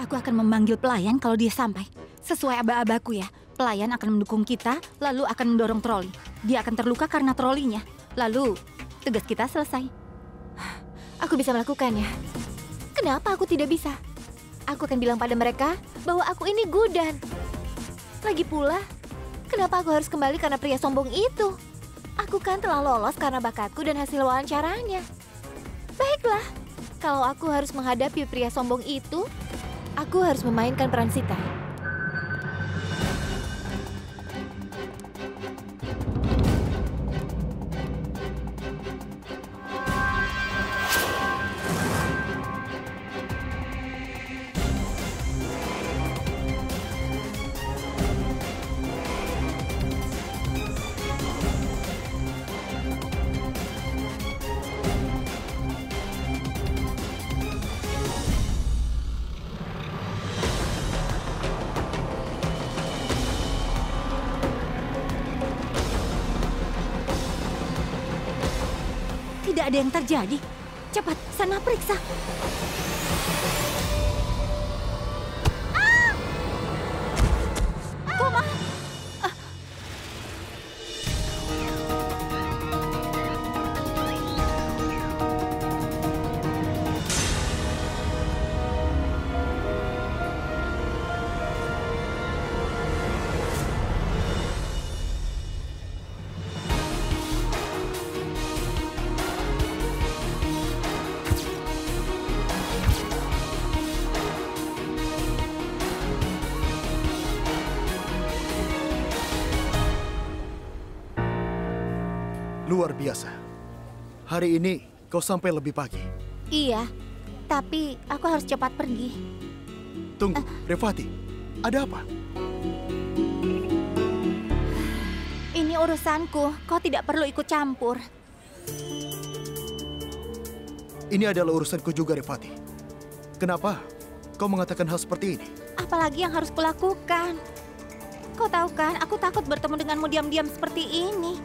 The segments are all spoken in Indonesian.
Aku akan memanggil pelayan kalau dia sampai. Sesuai aba-abaku ya. Pelayan akan mendukung kita, lalu akan mendorong troli. Dia akan terluka karena trolinya. Lalu, tugas kita selesai. Aku bisa melakukannya. Kenapa aku tidak bisa? Aku akan bilang pada mereka bahwa aku ini Gudan. Lagi pula, kenapa aku harus kembali karena pria sombong itu? Aku kan telah lolos karena bakatku dan hasil wawancaranya. Baiklah, kalau aku harus menghadapi pria sombong itu, aku harus memainkan peran Sita. Tidak ada yang terjadi. Cepat, sana periksa. Koma! Luar biasa. Hari ini kau sampai lebih pagi. Iya, tapi aku harus cepat pergi. Tunggu, Revati. Ada apa? Ini urusanku, kau tidak perlu ikut campur. Ini adalah urusanku juga, Revati. Kenapa kau mengatakan hal seperti ini? Apalagi yang harus kulakukan? Kau tahu kan, aku takut bertemu denganmu diam-diam seperti ini.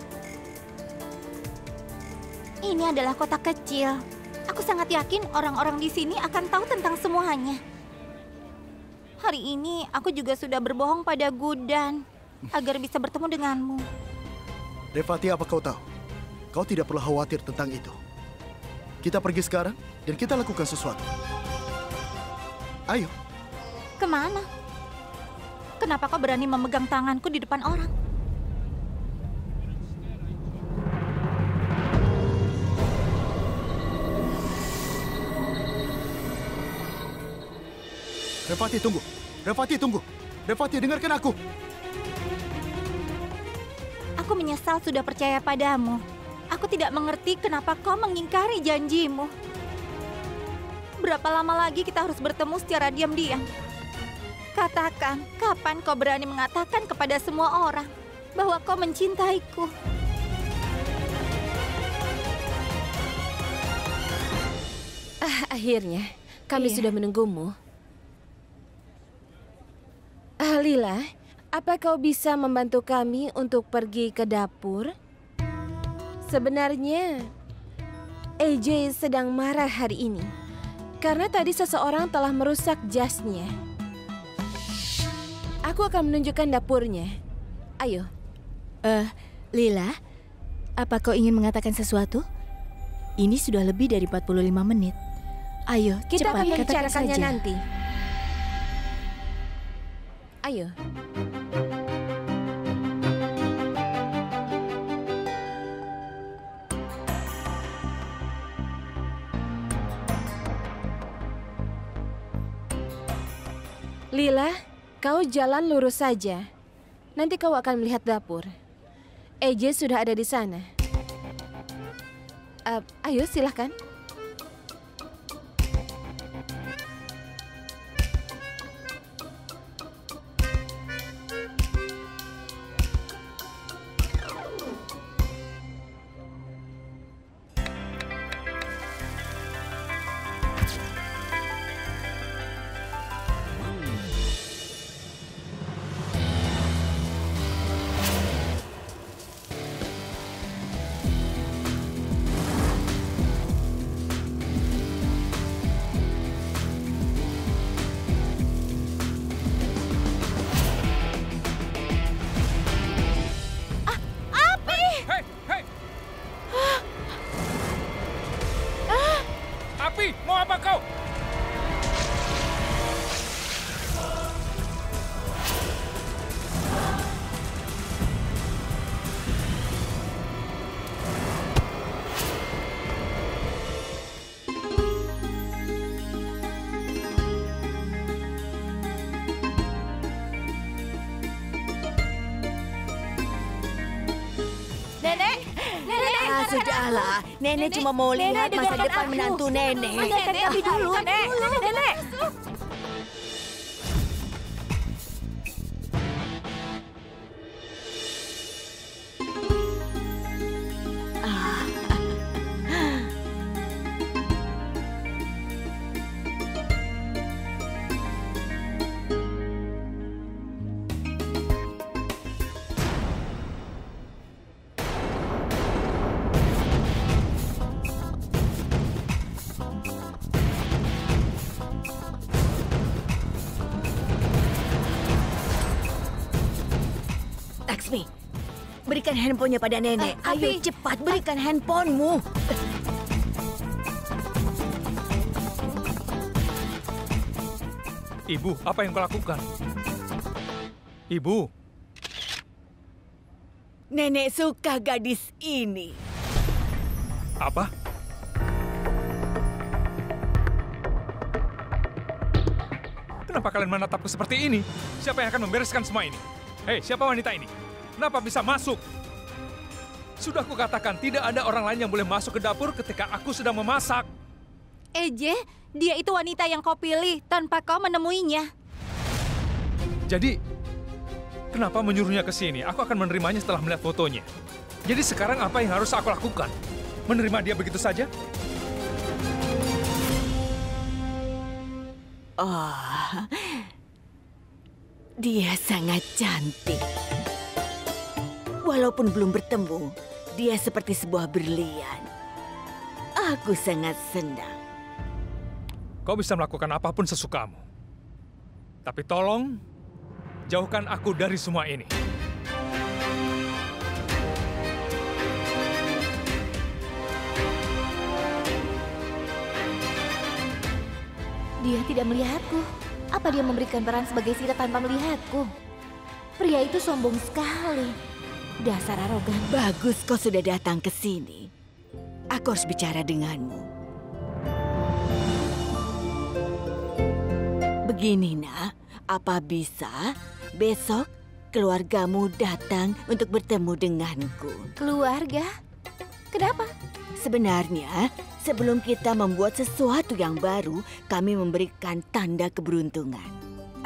Ini adalah kota kecil. Aku sangat yakin orang-orang di sini akan tahu tentang semuanya. Hari ini aku juga sudah berbohong pada Gudan agar bisa bertemu denganmu. Revati, apa kau tahu? Kau tidak perlu khawatir tentang itu. Kita pergi sekarang dan kita lakukan sesuatu. Ayo. Kemana? Kenapa kau berani memegang tanganku di depan orang? Revati, tunggu. Revati, tunggu. Revati, dengarkan aku. Aku menyesal sudah percaya padamu. Aku tidak mengerti kenapa kau mengingkari janjimu. Berapa lama lagi kita harus bertemu secara diam-diam? Katakan, kapan kau berani mengatakan kepada semua orang bahwa kau mencintaiku? Akhirnya, kami Iya. sudah menunggumu. Lila, apa kau bisa membantu kami untuk pergi ke dapur? Sebenarnya, AJ sedang marah hari ini karena tadi seseorang telah merusak jasnya. Aku akan menunjukkan dapurnya. Ayo. Lila, apa kau ingin mengatakan sesuatu? Ini sudah lebih dari 45 menit. Ayo, Kita cepat, akan katakan membicarakannya saja. nanti. Ayo. Lila, kau jalan lurus saja. Nanti kau akan melihat dapur. AJ sudah ada di sana. Ayo, silahkan. Nenek. Ah, sudahlah. Nenek cuma mau lihat masa depan menantu nenek. Dengarkan kami dulu, Nenek. Nenek. Laksmi, berikan handphonenya pada nenek. Ayo Tapi- cepat berikan handphonemu. Ibu, apa yang kau lakukan? Ibu, Nenek suka gadis ini. apa? Kenapa kalian menatapku seperti ini? Siapa yang akan membereskan semua ini? Hei, siapa wanita ini? Kenapa bisa masuk? Sudah kukatakan tidak ada orang lain yang boleh masuk ke dapur ketika aku sedang memasak. Eje, dia itu wanita yang kau pilih tanpa kau menemuinya. Jadi, kenapa menyuruhnya ke sini? Aku akan menerimanya setelah melihat fotonya. Jadi sekarang apa yang harus aku lakukan? Menerima dia begitu saja? Oh, dia sangat cantik. Walaupun belum bertemu, dia seperti sebuah berlian. Aku sangat senang. Kau bisa melakukan apapun sesukamu. Tapi tolong, jauhkan aku dari semua ini. Dia tidak melihatku. Apa dia memberikan peran sebagai Sita tanpa melihatku? Pria itu sombong sekali. Dasar arogan. Bagus kau sudah datang ke sini. Aku harus bicara denganmu. Begini, nak. Apa bisa besok keluargamu datang untuk bertemu denganku? Keluarga? Kenapa? Sebenarnya, sebelum kita membuat sesuatu yang baru, kami memberikan tanda keberuntungan.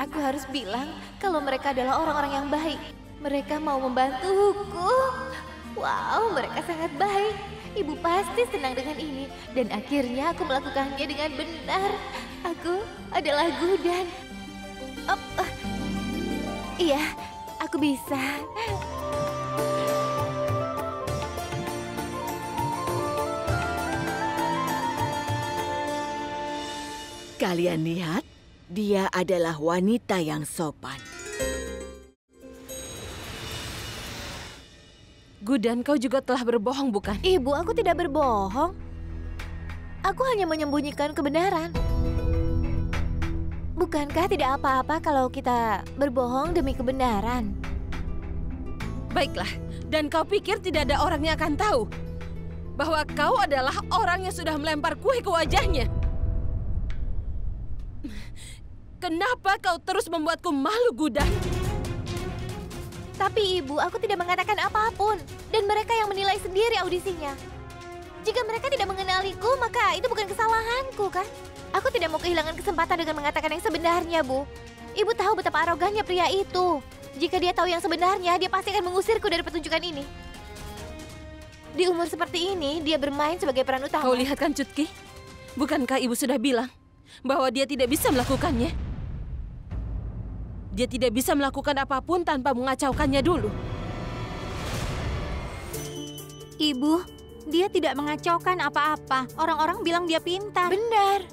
Aku harus bilang kalau mereka adalah orang-orang yang baik. Mereka mau membantuku. Wow, mereka sangat baik. Ibu pasti senang dengan ini. Dan akhirnya aku melakukannya dengan benar. Aku adalah Gudan. Iya, aku bisa. Kalian lihat, dia adalah wanita yang sopan. Gudan, kau juga telah berbohong, bukan? Ibu, aku tidak berbohong. Aku hanya menyembunyikan kebenaran. Bukankah tidak apa-apa kalau kita berbohong demi kebenaran? Baiklah, dan kau pikir tidak ada orang yang akan tahu bahwa kau adalah orang yang sudah melempar kue ke wajahnya? Kenapa kau terus membuatku malu, Gudan? Tapi ibu, aku tidak mengatakan apapun. Dan mereka yang menilai sendiri audisinya. Jika mereka tidak mengenaliku, maka itu bukan kesalahanku, kan? Aku tidak mau kehilangan kesempatan dengan mengatakan yang sebenarnya, Bu. Ibu tahu betapa arogannya pria itu. Jika dia tahu yang sebenarnya, dia pasti akan mengusirku dari pertunjukan ini. Di umur seperti ini, dia bermain sebagai peran utama. Kau lihat kan, Cutki? Bukankah ibu sudah bilang bahwa dia tidak bisa melakukannya? Dia tidak bisa melakukan apapun tanpa mengacaukannya dulu. Ibu, dia tidak mengacaukan apa-apa. Orang-orang bilang dia pintar. Benar.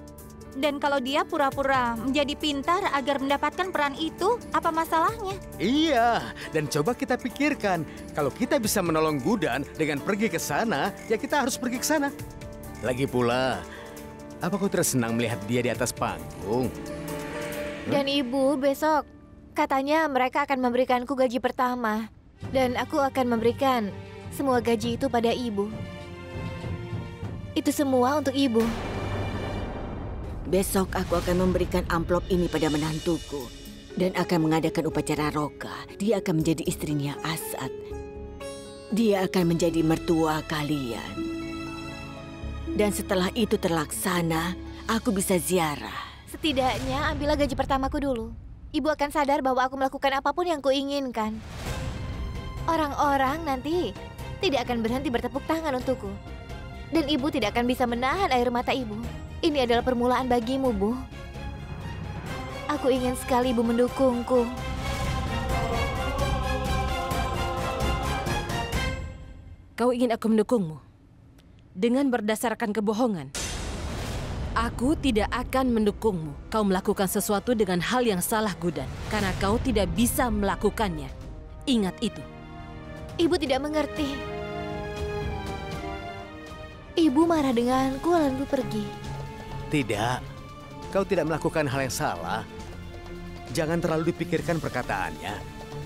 Dan kalau dia pura-pura menjadi pintar agar mendapatkan peran itu, apa masalahnya? Iya, dan coba kita pikirkan, kalau kita bisa menolong Gudan dengan pergi ke sana, ya kita harus pergi ke sana. Lagi pula, apa kau tersenang melihat dia di atas panggung? Dan ibu, besok katanya mereka akan memberikanku gaji pertama. Dan aku akan memberikan semua gaji itu pada ibu. Itu semua untuk ibu. Besok aku akan memberikan amplop ini pada menantuku dan akan mengadakan upacara roka. Dia akan menjadi istrinya Asad. dia akan menjadi mertua kalian. Dan setelah itu terlaksana, aku bisa ziarah. Setidaknya ambillah gaji pertamaku dulu. Ibu akan sadar bahwa aku melakukan apapun yang kuinginkan. Orang-orang nanti tidak akan berhenti bertepuk tangan untukku. Dan ibu tidak akan bisa menahan air mata ibu. Ini adalah permulaan bagimu, Bu. Aku ingin sekali ibu mendukungku. Kau ingin aku mendukungmu? Dengan berdasarkan kebohongan. Aku tidak akan mendukungmu. Kau melakukan sesuatu dengan hal yang salah, Gudan. Karena kau tidak bisa melakukannya. Ingat itu. Ibu tidak mengerti. Ibu marah denganku lalu pergi. Tidak, kau tidak melakukan hal yang salah. Jangan terlalu dipikirkan perkataannya.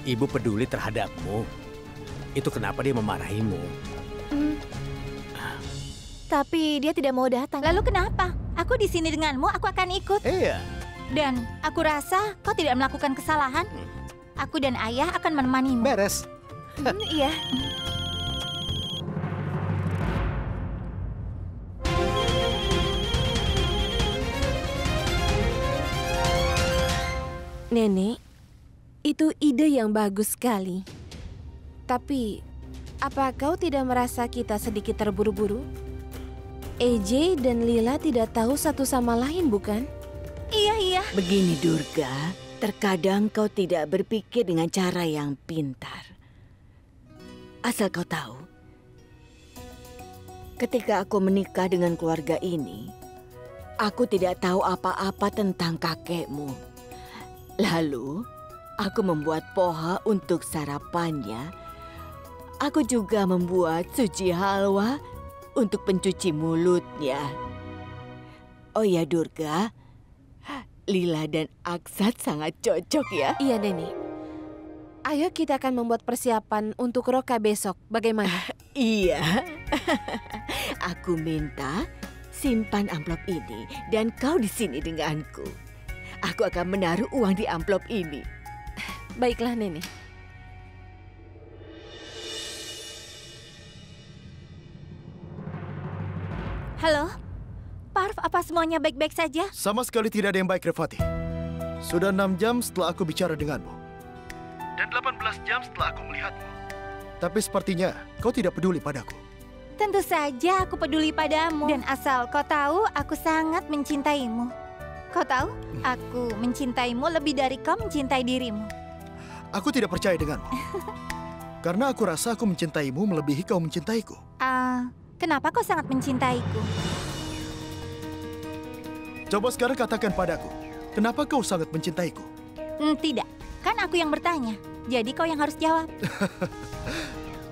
Ibu peduli terhadapmu. Itu kenapa dia memarahimu. Tapi dia tidak mau datang. Lalu kenapa? Aku di sini denganmu, aku akan ikut. Iya. Dan aku rasa kau tidak melakukan kesalahan. Aku dan ayah akan menemanimu. Beres. Iya. Nenek, itu ide yang bagus sekali. Tapi, apa kau tidak merasa kita sedikit terburu-buru? AJ dan Lila tidak tahu satu sama lain, bukan? Iya. Begini Durga, terkadang kau tidak berpikir dengan cara yang pintar. Asal kau tahu, ketika aku menikah dengan keluarga ini, aku tidak tahu apa-apa tentang kakekmu. Lalu, aku membuat poha untuk sarapannya. Aku juga membuat suji halwa untuk pencuci mulutnya. Oh ya Durga, Lila dan Aksat sangat cocok ya. Iya, Nenek. Ayo kita akan membuat persiapan untuk Roka besok. Bagaimana? Iya. Aku minta simpan amplop ini dan kau di sini denganku. Aku akan menaruh uang di amplop ini. Baiklah, Nenek. Halo? Parv, apa semuanya baik-baik saja? Sama sekali tidak ada yang baik, Revati. Sudah 6 jam setelah aku bicara denganmu. Dan 18 jam setelah aku melihatmu. Tapi sepertinya kau tidak peduli padaku. Tentu saja aku peduli padamu. Dan asal kau tahu, aku sangat mencintaimu. Kau tahu, aku mencintaimu lebih dari kau mencintai dirimu. Aku tidak percaya denganmu. Karena aku rasa aku mencintaimu melebihi kau mencintaiku. Kenapa kau sangat mencintaiku? Coba sekarang katakan padaku, kenapa kau sangat mencintaiku? Tidak, kan aku yang bertanya. Jadi kau yang harus jawab.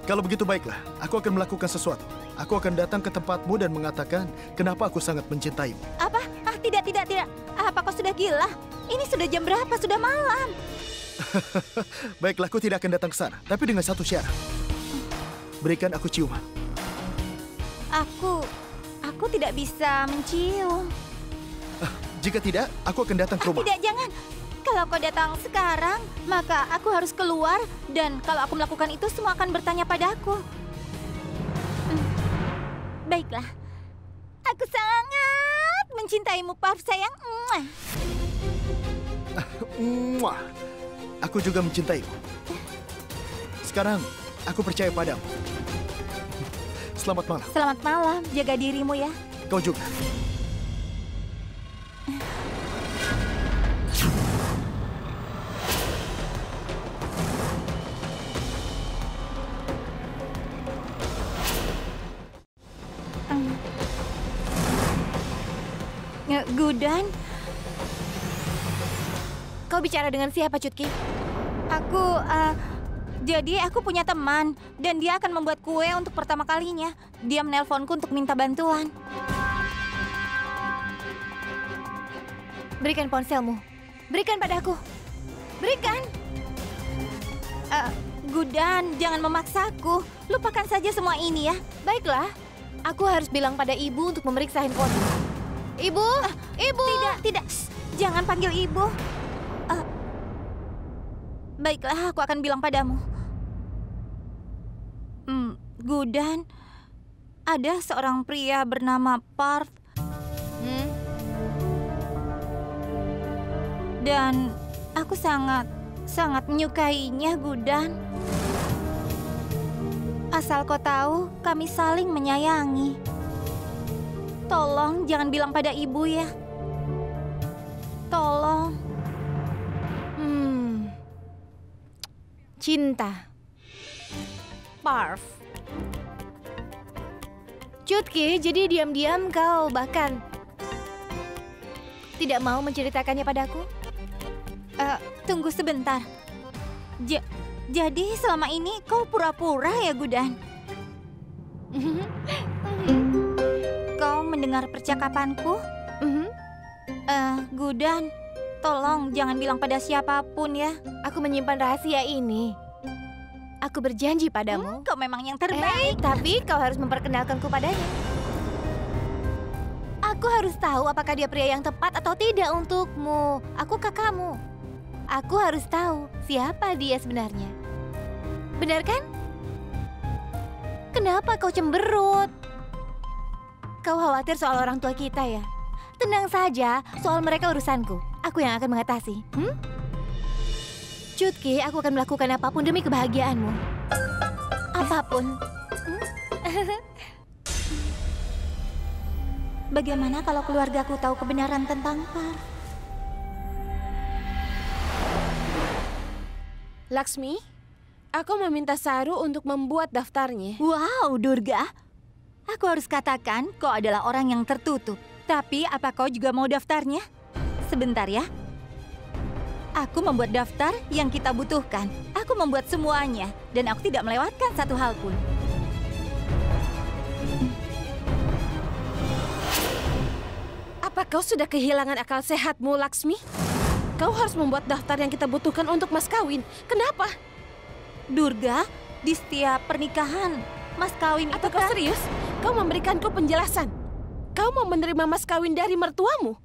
Kalau begitu baiklah, aku akan melakukan sesuatu. Aku akan datang ke tempatmu dan mengatakan kenapa aku sangat mencintaimu. Apa? Tidak. Apa kau sudah gila? Ini sudah jam berapa? Sudah malam. Baiklah, aku tidak akan datang ke sana. Tapi dengan satu syarat. Berikan aku ciuman. Aku tidak bisa mencium. Jika tidak, aku akan datang ke rumah. Tidak, jangan. Kalau kau datang sekarang, maka aku harus keluar. Dan kalau aku melakukan itu, semua akan bertanya padaku. Baiklah. Aku sangat mencintaimu, Parv, sayang. Muah. Aku juga mencintaimu. Sekarang, aku percaya padamu. Selamat malam. Selamat malam. Jaga dirimu ya. Kau juga. Gudan, Kau bicara dengan siapa, Cutki? Jadi aku punya teman dan dia akan membuat kue untuk pertama kalinya. Dia menelponku untuk minta bantuan. Berikan ponselmu. Berikan padaku. Berikan. Gudan, jangan memaksaku. Lupakan saja semua ini ya. Baiklah. Aku harus bilang pada ibu untuk memeriksa handphone. Ibu, ibu. Tidak. Shh, jangan panggil ibu. Baiklah, aku akan bilang padamu. Gudan, ada seorang pria bernama Parth. Dan aku sangat menyukainya, Gudan. Asal kau tahu, kami saling menyayangi. Tolong jangan bilang pada ibu ya. Tolong. Cinta. Parth. Chutki, jadi diam-diam kau bahkan tidak mau menceritakannya padaku? Tunggu sebentar. Jadi selama ini kau pura-pura ya, Gudan? Kau mendengar percakapanku? Gudan, tolong jangan bilang pada siapapun ya. Aku menyimpan rahasia ini. Aku berjanji padamu. Kau memang yang terbaik. Tapi kau harus memperkenalkanku padanya. Aku harus tahu apakah dia pria yang tepat atau tidak untukmu. Aku kakakmu. Aku harus tahu siapa dia sebenarnya. Benar kan? Kenapa kau cemberut? Kau khawatir soal orang tua kita ya? Tenang saja, soal mereka urusanku. Aku yang akan mengatasi. Chutki, aku akan melakukan apapun demi kebahagiaanmu. Apapun. Bagaimana kalau keluargaku tahu kebenaran tentang Parth? Laksmi, aku meminta Saru untuk membuat daftarnya. Wow, Durga. Aku harus katakan kau adalah orang yang tertutup. Tapi apa kau juga mau daftarnya? Sebentar ya. Aku membuat daftar yang kita butuhkan. Aku membuat semuanya. Dan aku tidak melewatkan satu hal pun. Apa kau sudah kehilangan akal sehatmu, Laksmi? Kau harus membuat daftar yang kita butuhkan untuk mas kawin. Kenapa? Durga, di setiap pernikahan, mas kawin itu Atau kau serius? Kau memberikanku penjelasan. Kau mau menerima mas kawin dari mertuamu?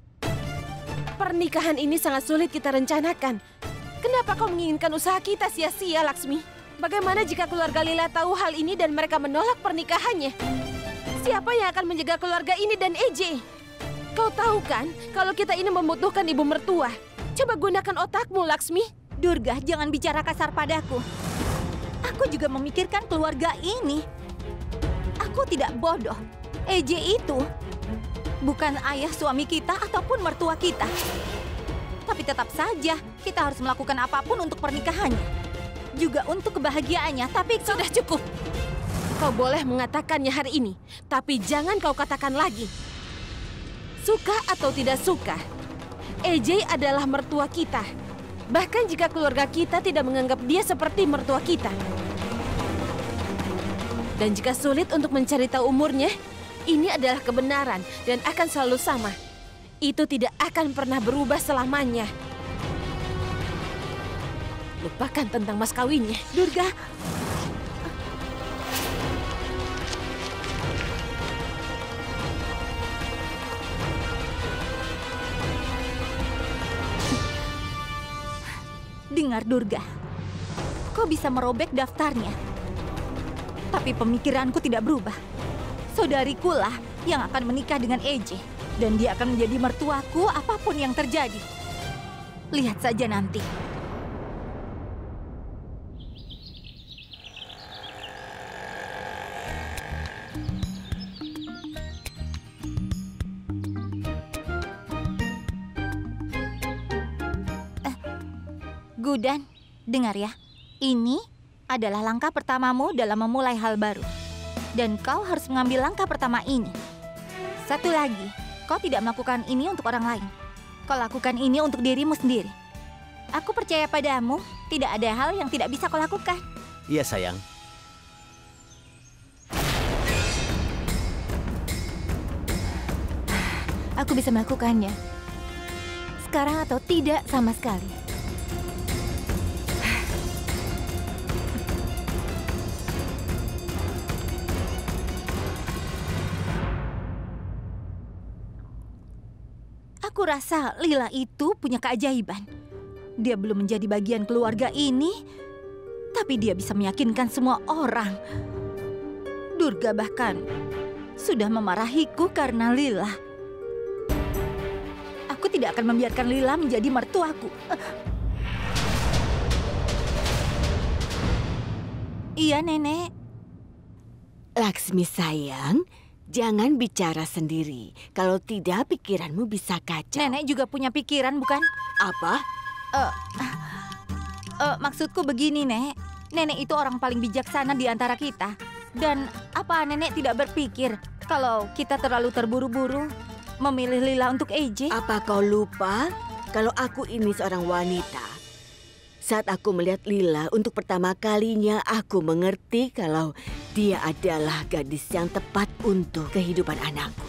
Pernikahan ini sangat sulit kita rencanakan. Kenapa kau menginginkan usaha kita sia-sia, Laksmi? Bagaimana jika keluarga Lila tahu hal ini dan mereka menolak pernikahannya? Siapa yang akan menjaga keluarga ini dan EJ? Kau tahu kan, kalau kita ini membutuhkan ibu mertua. Coba gunakan otakmu, Laksmi. Durga, jangan bicara kasar padaku. Aku juga memikirkan keluarga ini. Aku tidak bodoh. EJ itu bukan ayah suami kita ataupun mertua kita. Tapi tetap saja, kita harus melakukan apapun untuk pernikahannya. Juga untuk kebahagiaannya, tapi Sudah cukup. Kau boleh mengatakannya hari ini, tapi jangan kau katakan lagi. Suka atau tidak suka, EJ adalah mertua kita. Bahkan jika keluarga kita tidak menganggap dia seperti mertua kita. Dan jika sulit untuk mencari tahu umurnya, ini adalah kebenaran dan akan selalu sama. Itu tidak akan pernah berubah selamanya. Lupakan tentang mas kawinnya. Durga, dengar Durga, kau bisa merobek daftarnya. Tapi pemikiranku tidak berubah. Saudarikulah yang akan menikah dengan EJ. Dan dia akan menjadi mertuaku apapun yang terjadi. Lihat saja nanti. Gudan, dengar ya. Ini adalah langkah pertamamu dalam memulai hal baru. Dan kau harus mengambil langkah pertama ini. Satu lagi, kau tidak melakukan ini untuk orang lain. Kau lakukan ini untuk dirimu sendiri. Aku percaya padamu, tidak ada hal yang tidak bisa kau lakukan. Iya, sayang. Aku bisa melakukannya. Sekarang atau tidak sama sekali. Aku rasa Lila itu punya keajaiban. Dia belum menjadi bagian keluarga ini, tapi dia bisa meyakinkan semua orang. Durga bahkan sudah memarahiku karena Lila. Aku tidak akan membiarkan Lila menjadi mertuaku. Iya, Nenek. Laksmi sayang, jangan bicara sendiri. Kalau tidak, pikiranmu bisa kacau. Nenek juga punya pikiran, bukan? Apa? Maksudku begini, Nek. Nenek itu orang paling bijaksana di antara kita. Dan apa Nenek tidak berpikir kalau kita terlalu terburu-buru memilih Lila untuk AJ? Apa kau lupa kalau aku ini seorang wanita? Saat aku melihat Lila untuk pertama kalinya, aku mengerti kalau dia adalah gadis yang tepat untuk kehidupan anakku.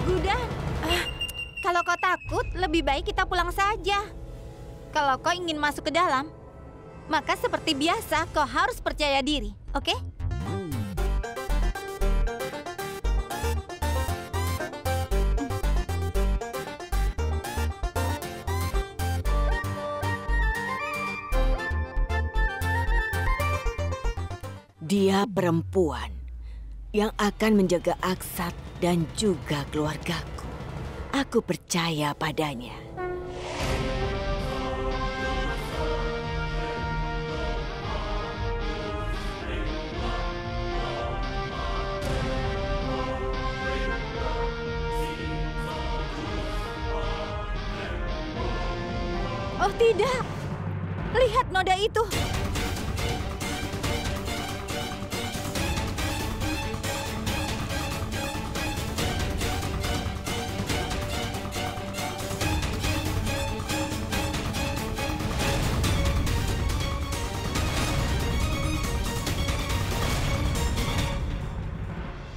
Gudan, kalau kau takut, lebih baik kita pulang saja. Kalau kau ingin masuk ke dalam, maka seperti biasa kau harus percaya diri, oke? Dia perempuan yang akan menjaga Aksat dan juga keluargaku. Aku percaya padanya. Oh tidak, lihat noda itu.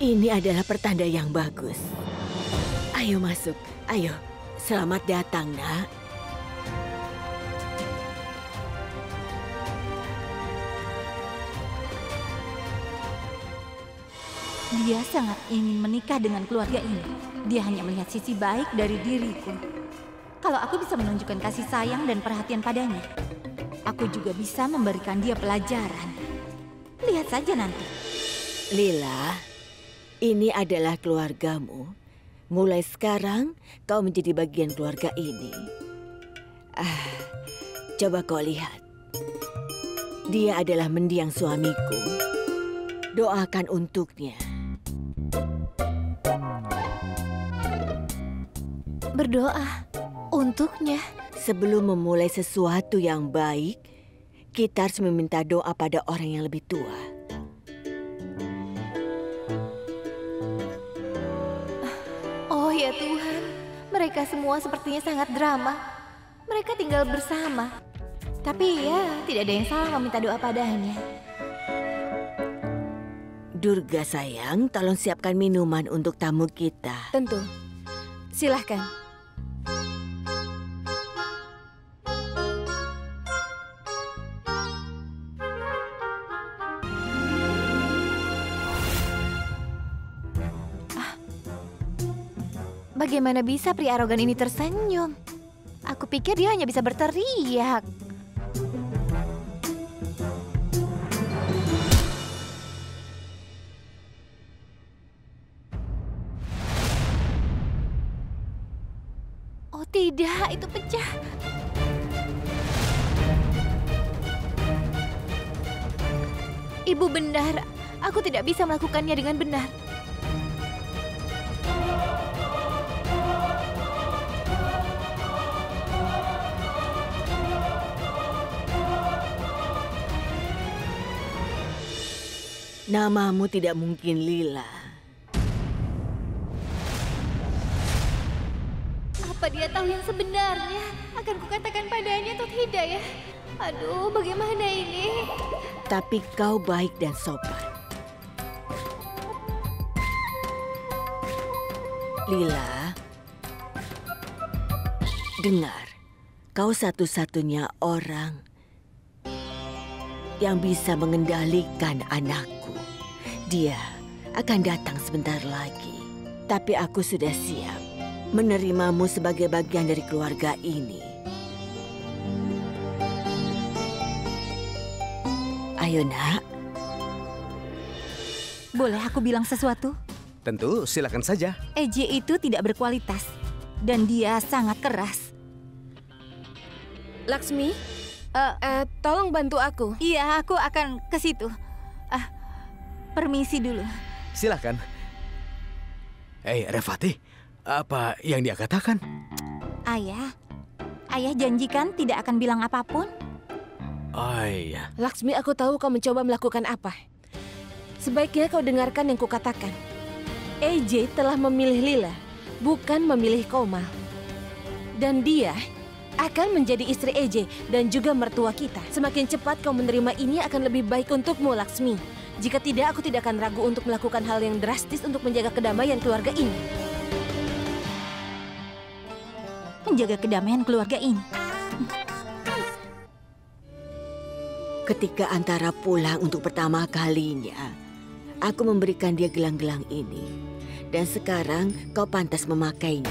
Ini adalah pertanda yang bagus. Ayo masuk, ayo. Selamat datang, Nak. Dia sangat ingin menikah dengan keluarga ini. Dia hanya melihat sisi baik dari diriku. Kalau aku bisa menunjukkan kasih sayang dan perhatian padanya, aku juga bisa memberikan dia pelajaran. Lihat saja nanti. Lila, ini adalah keluargamu. Mulai sekarang, kau menjadi bagian keluarga ini. Coba kau lihat. Dia adalah mendiang suamiku. Doakan untuknya. Berdoa untuknya. Sebelum memulai sesuatu yang baik, kita harus meminta doa pada orang yang lebih tua. Oh ya Tuhan, mereka semua sepertinya sangat drama. Mereka tinggal bersama. Tapi ya, tidak ada yang salah meminta doa padanya. Durga sayang, tolong siapkan minuman untuk tamu kita. Tentu. Silahkan. Bagaimana bisa pria arogan ini tersenyum? Aku pikir dia hanya bisa berteriak. Oh tidak, itu pecah. Ibu benar, aku tidak bisa melakukannya dengan benar. Namamu tidak mungkin Lila. Apa dia tahu yang sebenarnya? Akan kukatakan padanya atau tidak ya? Aduh, bagaimana ini? Tapi kau baik dan sopan. Lila, dengar, kau satu-satunya orang yang bisa mengendalikan anakku. Dia akan datang sebentar lagi. Tapi aku sudah siap menerimamu sebagai bagian dari keluarga ini. Ayo, Nak. Boleh aku bilang sesuatu? Tentu, silakan saja. EJ itu tidak berkualitas. Dan dia sangat keras. Laksmi, tolong bantu aku. Iya, aku akan ke situ. Permisi dulu. Silakan. Revati, apa yang dia katakan? Ayah janjikan tidak akan bilang apapun. Oh iya. Laksmi, aku tahu kau mencoba melakukan apa. Sebaiknya kau dengarkan yang kukatakan. EJ telah memilih Lila, bukan memilih Komal. Dan dia akan menjadi istri EJ dan juga mertua kita. Semakin cepat kau menerima ini akan lebih baik untukmu, Laksmi. Jika tidak, aku tidak akan ragu untuk melakukan hal yang drastis untuk menjaga kedamaian keluarga ini. Menjaga kedamaian keluarga ini. Ketika Antara pulang untuk pertama kalinya, aku memberikan dia gelang-gelang ini. Dan sekarang kau pantas memakainya.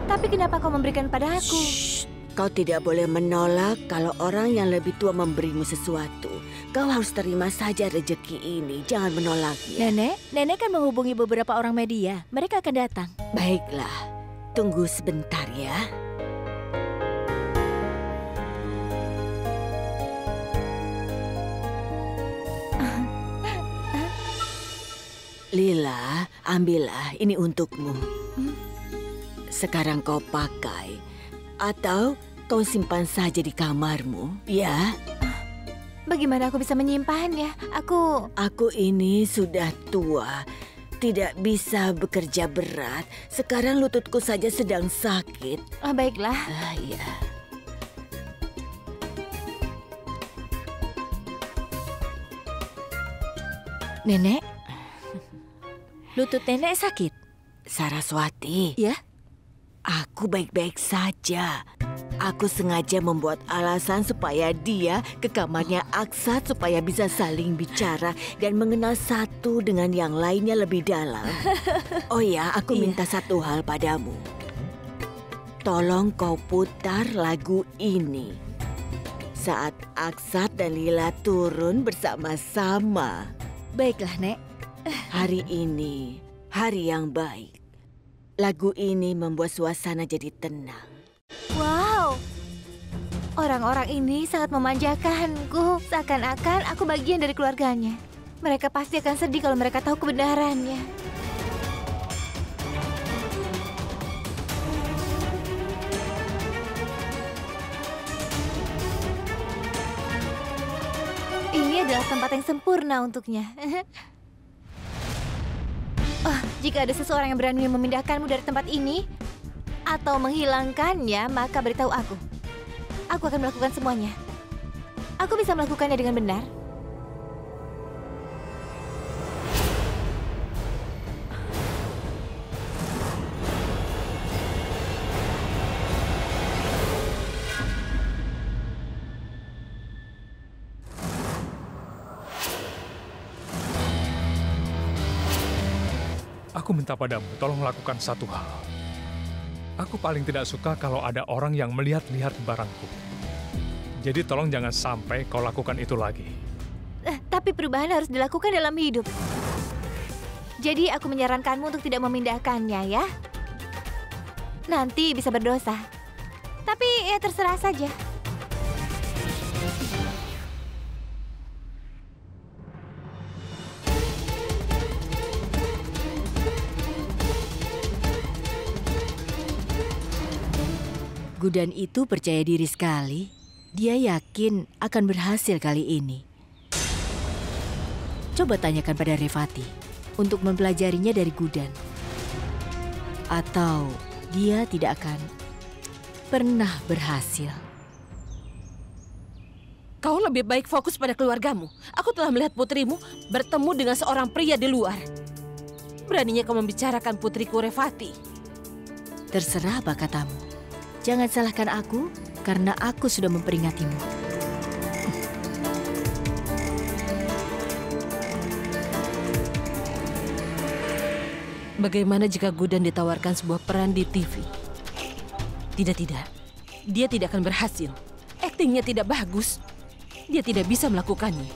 Tapi kenapa kau memberikan pada aku? Shh, kau tidak boleh menolak kalau orang yang lebih tua memberimu sesuatu. Kau harus terima saja rezeki ini, jangan menolaknya. Nenek kan menghubungi beberapa orang media. Mereka akan datang. Baiklah, tunggu sebentar ya. Lila, ambillah, ini untukmu. Sekarang kau pakai, atau kau simpan saja di kamarmu, ya? Bagaimana aku bisa menyimpannya? Aku ini sudah tua, tidak bisa bekerja berat. Sekarang lututku saja sedang sakit. Baiklah. Ya. Nenek, lutut nenek sakit. Saraswati. Ya? Aku baik-baik saja. Aku sengaja membuat alasan supaya dia ke kamarnya Aksat supaya bisa saling bicara dan mengenal satu dengan yang lainnya lebih dalam. Oh ya, aku minta satu hal padamu. Tolong kau putar lagu ini saat Aksat dan Lila turun bersama-sama. Baiklah, Nek. Hari ini, hari yang baik. Lagu ini membuat suasana jadi tenang. Wow, orang-orang ini sangat memanjakanku. Seakan-akan aku bagian dari keluarganya. Mereka pasti akan sedih kalau mereka tahu kebenarannya. Ini adalah tempat yang sempurna untuknya. Jika ada seseorang yang berani memindahkanmu dari tempat ini atau menghilangkannya, maka beritahu aku. Aku akan melakukan semuanya. Aku bisa melakukannya dengan benar. Aku minta padamu, tolong lakukan satu hal. Aku paling tidak suka kalau ada orang yang melihat-lihat barangku. Jadi tolong jangan sampai kau lakukan itu lagi. Tapi perubahan harus dilakukan dalam hidup. Jadi aku menyarankanmu untuk tidak memindahkannya ya. Nanti bisa berdosa. Tapi ya terserah saja. Gudan itu percaya diri sekali. Dia yakin akan berhasil kali ini. Coba tanyakan pada Revati untuk mempelajarinya dari Gudan. Atau dia tidak akan pernah berhasil. Kau lebih baik fokus pada keluargamu. Aku telah melihat putrimu bertemu dengan seorang pria di luar. Beraninya kau membicarakan putriku Revati. Terserah apa katamu. Jangan salahkan aku, karena aku sudah memperingatimu. Bagaimana jika Gudan ditawarkan sebuah peran di TV? Tidak. Dia tidak akan berhasil. Aktingnya tidak bagus. Dia tidak bisa melakukannya.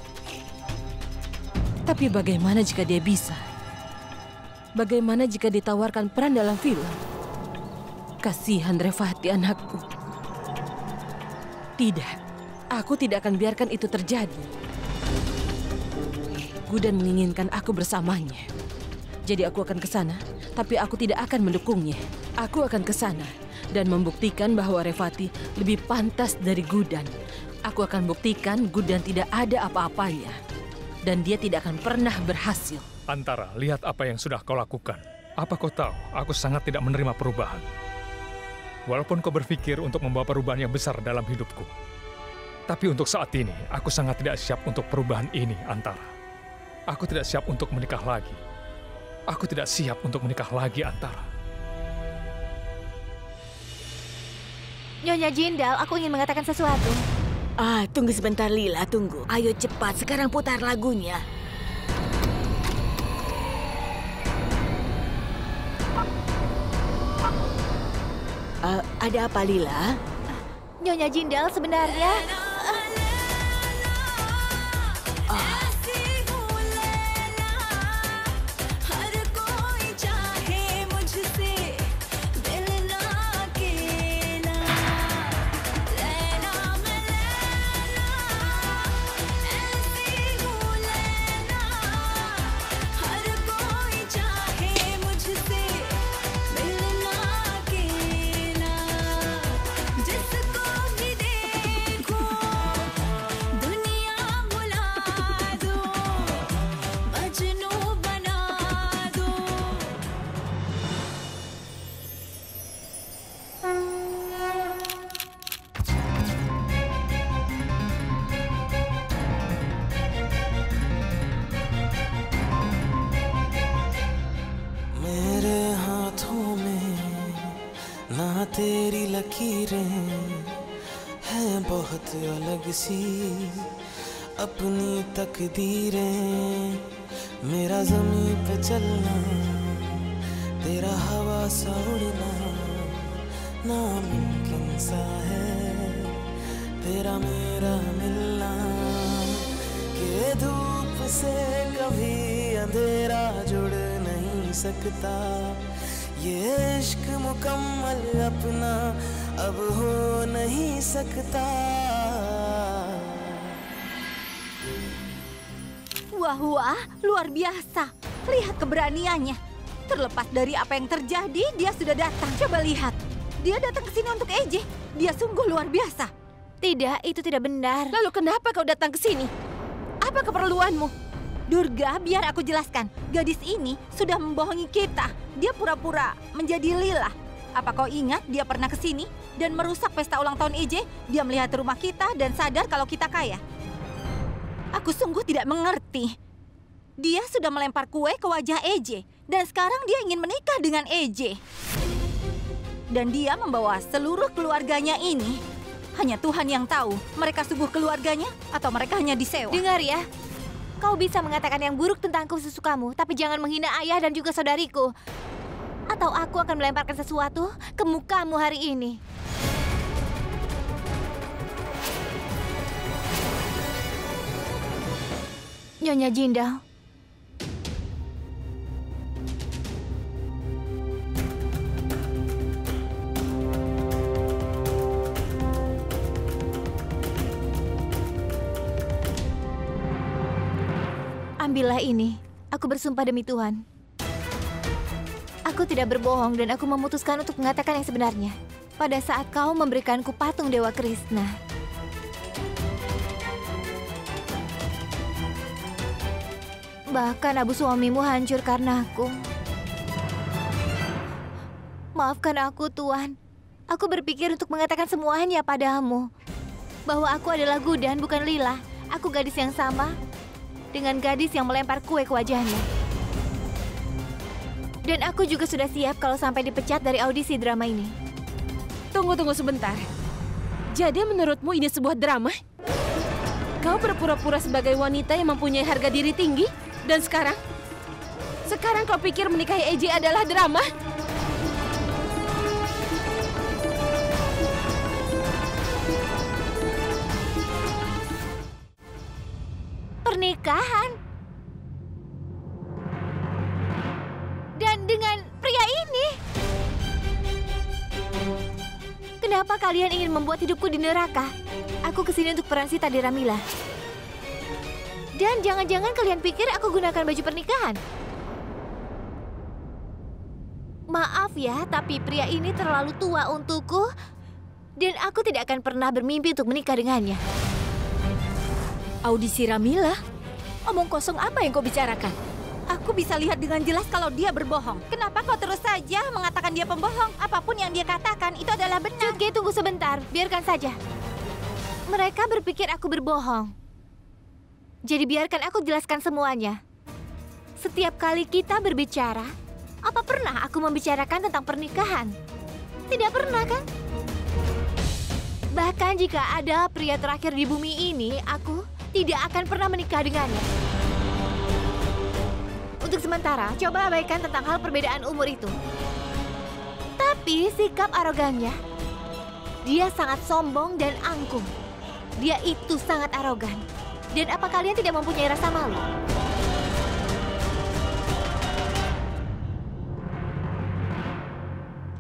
Tapi bagaimana jika dia bisa? Bagaimana jika ditawarkan peran dalam film? Kasihan Revati anakku. Tidak, aku tidak akan biarkan itu terjadi. Gudan menginginkan aku bersamanya. Jadi aku akan ke sana, tapi aku tidak akan mendukungnya. Aku akan ke sana dan membuktikan bahwa Revati lebih pantas dari Gudan. Aku akan buktikan Gudan tidak ada apa-apanya. Dan dia tidak akan pernah berhasil. Antara, lihat apa yang sudah kau lakukan. Apa kau tahu, aku sangat tidak menerima perubahan. Walaupun kau berpikir untuk membawa perubahan yang besar dalam hidupku. Tapi untuk saat ini, aku sangat tidak siap untuk perubahan ini, Antara. Aku tidak siap untuk menikah lagi. Aku tidak siap untuk menikah lagi, Antara. Nyonya Jindal, aku ingin mengatakan sesuatu. Tunggu sebentar Lila, tunggu. Ayo cepat, sekarang putar lagunya. Ada apa Lila? Nyonya Jindal sebenarnya... तेरी लकीरें हैं बहुत अलग सी अपनी तकदीरें मेरा ज़मीं पे चलना तेरा हवा सा उड़ना नामुमकिन सा है तेरा मेरा मिलना के धूप से कभी अंधेरा जुड़ नहीं सकता ये इश्क मुकम्मल अपना अब हो नहीं सकता. Wah, luar biasa. Lihat keberaniannya. Terlepas dari apa yang terjadi, dia sudah datang. Coba lihat. Dia datang ke sini untuk EJ. Dia sungguh luar biasa. Tidak, itu tidak benar. Lalu kenapa kau datang ke sini? Apa keperluanmu? Durga, biar aku jelaskan. Gadis ini sudah membohongi kita. Dia pura-pura menjadi Lila. Apa kau ingat dia pernah ke sini dan merusak pesta ulang tahun EJ? Dia melihat rumah kita dan sadar kalau kita kaya. Aku sungguh tidak mengerti. Dia sudah melempar kue ke wajah EJ dan sekarang dia ingin menikah dengan EJ. Dan dia membawa seluruh keluarganya ini. Hanya Tuhan yang tahu mereka sungguh keluarganya atau mereka hanya disewa. Dengar ya. Kau bisa mengatakan yang buruk tentangku sesukamu, tapi jangan menghina ayah dan juga saudariku. Atau aku akan melemparkan sesuatu ke mukamu hari ini. Nyonya Jindal. Ambillah ini. Aku bersumpah demi Tuhan. Aku tidak berbohong dan aku memutuskan untuk mengatakan yang sebenarnya. Pada saat kau memberikanku patung Dewa Krishna. Bahkan abu suamimu hancur karena aku. Maafkan aku, Tuan. Aku berpikir untuk mengatakan semuanya padamu. Bahwa aku adalah Gudan, bukan Lila. Aku gadis yang sama dengan gadis yang melempar kue ke wajahnya. Dan aku juga sudah siap kalau sampai dipecat dari audisi drama ini. Tunggu sebentar. Jadi menurutmu ini sebuah drama? Kau berpura-pura sebagai wanita yang mempunyai harga diri tinggi? Dan sekarang kau pikir menikahi EJ adalah drama? Pernikahan? Kenapa kalian ingin membuat hidupku di neraka? Aku kesini untuk peran Sita di Ramila. Dan jangan-jangan kalian pikir aku gunakan baju pernikahan? Maaf ya, tapi pria ini terlalu tua untukku. Dan aku tidak akan pernah bermimpi untuk menikah dengannya. Audisi Ramila? Omong kosong apa yang kau bicarakan? Aku bisa lihat dengan jelas kalau dia berbohong. Kenapa kau terus saja mengatakan dia pembohong? Apapun yang dia katakan itu adalah benar. Oke, tunggu sebentar. Biarkan saja. Mereka berpikir aku berbohong. Jadi biarkan aku jelaskan semuanya. Setiap kali kita berbicara, apa pernah aku membicarakan tentang pernikahan? Tidak pernah, kan? Bahkan jika ada pria terakhir di bumi ini, aku tidak akan pernah menikah dengannya. Untuk sementara, coba abaikan tentang hal perbedaan umur itu. Tapi sikap arogannya, dia sangat sombong dan angkuh. Dia itu sangat arogan. Dan apa kalian tidak mempunyai rasa malu?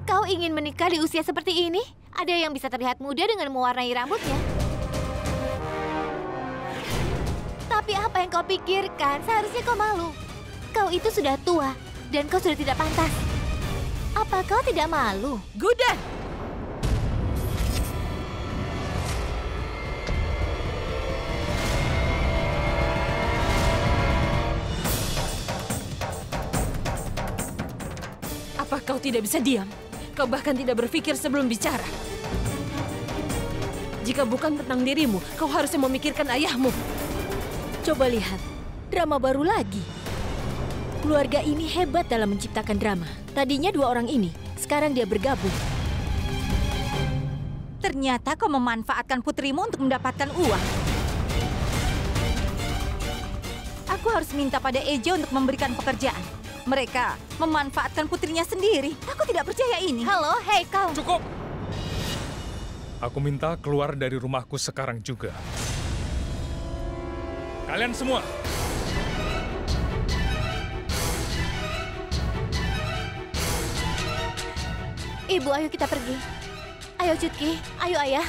Kau ingin menikah di usia seperti ini? Ada yang bisa terlihat muda dengan mewarnai rambutnya. Tapi apa yang kau pikirkan? Seharusnya kau malu. Kau itu sudah tua dan kau sudah tidak pantas. Apa kau tidak malu? Gudan! Apa kau tidak bisa diam? Kau bahkan tidak berpikir sebelum bicara. Jika bukan tentang dirimu, kau harusnya memikirkan ayahmu. Coba lihat, drama baru lagi. Keluarga ini hebat dalam menciptakan drama. Tadinya 2 orang ini, sekarang dia bergabung. Ternyata kau memanfaatkan putrimu untuk mendapatkan uang. Aku harus minta pada Eja untuk memberikan pekerjaan. Mereka memanfaatkan putrinya sendiri. Aku tidak percaya ini. Halo, hei kau. Cukup! Aku minta keluar dari rumahku sekarang juga. Kalian semua! Ibu, ayo kita pergi. Ayo Cutki, ayo ayah.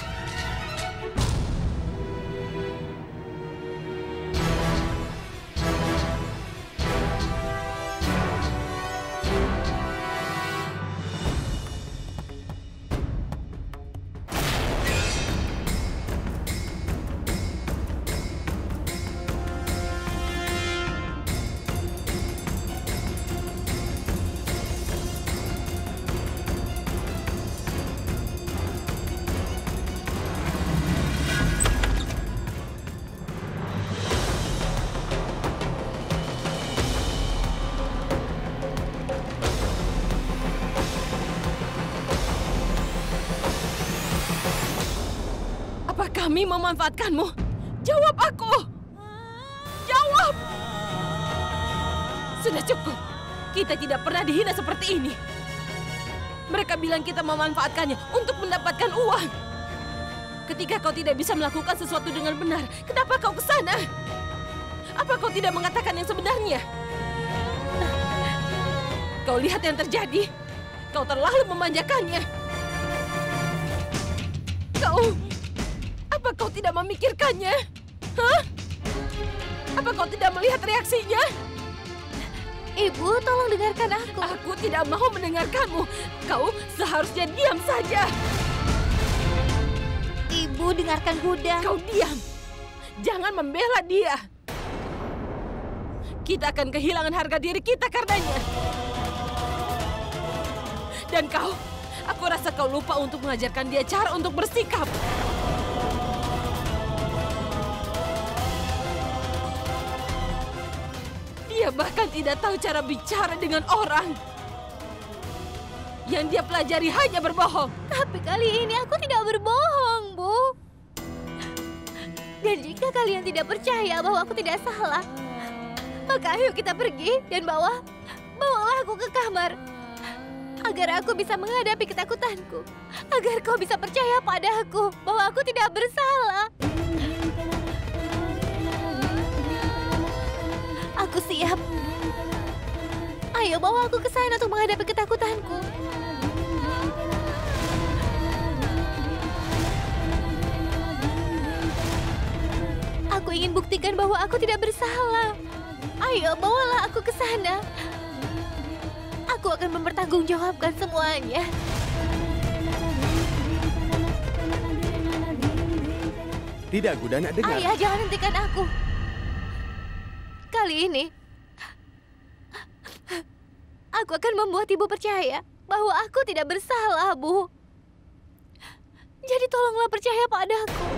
Kami memanfaatkanmu. Jawab aku. Jawab. Sudah cukup. Kita tidak pernah dihina seperti ini. Mereka bilang kita memanfaatkannya untuk mendapatkan uang. Ketika kau tidak bisa melakukan sesuatu dengan benar, kenapa kau ke sana? Apa kau tidak mengatakan yang sebenarnya? Kau lihat yang terjadi. Kau terlalu memanjakannya. Apa kau tidak memikirkannya? Hah? Apa kau tidak melihat reaksinya? Ibu, tolong dengarkan aku. Aku tidak mau mendengarkanmu. Kau seharusnya diam saja. Ibu, dengarkan Gudan. Kau diam. Jangan membela dia. Kita akan kehilangan harga diri kita karenanya. Dan kau, aku rasa kau lupa untuk mengajarkan dia cara untuk bersikap. Dia bahkan tidak tahu cara bicara dengan orang. Yang dia pelajari hanya berbohong. Tapi kali ini aku tidak berbohong, Bu. Dan jika kalian tidak percaya bahwa aku tidak salah, maka ayo kita pergi dan bawalah aku ke kamar. Agar aku bisa menghadapi ketakutanku. Agar kau bisa percaya padaku bahwa aku tidak bersalah. Aku siap. Ayo bawa aku ke sana untuk menghadapi ketakutanku. ingin buktikan bahwa aku tidak bersalah. Ayo, bawalah aku ke sana. Aku akan mempertanggungjawabkan semuanya. Tidak, Gudana, dengar. Ayah, jangan hentikan aku. Kali ini, aku akan membuat ibu percaya bahwa aku tidak bersalah, Bu. Jadi tolonglah percaya padaku.